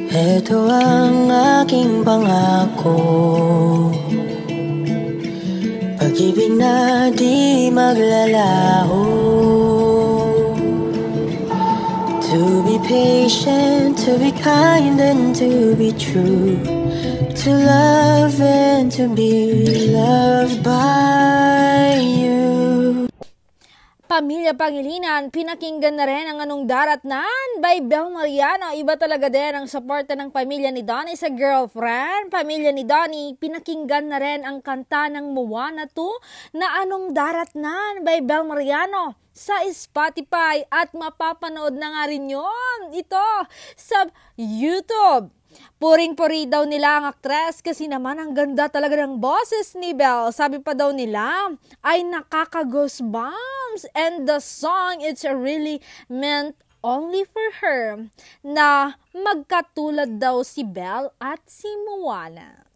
Ito ang aking pangako, pag-ibig na di maglalaho. To be patient, to be kind and to be true, to love and to be loved by you. Pamilya Pangilinan, pinakinggan na rin ang Anong Daratnan by Bel Mariano. Iba talaga din ang suporta ng pamilya ni Donnie sa girlfriend. Pamilya ni Donnie, pinakinggan na rin ang kanta ng Moana 2 na Anong Daratnan by Bel Mariano sa Spotify at mapapanood na nga rin yun ito sa YouTube. Puring-puri daw nila ang aktres kasi naman ang ganda talaga ng boses ni Belle. Sabi pa daw nila ay nakaka-goosebumps and the song it's really meant only for her na magkatulad daw si Belle at si Moana.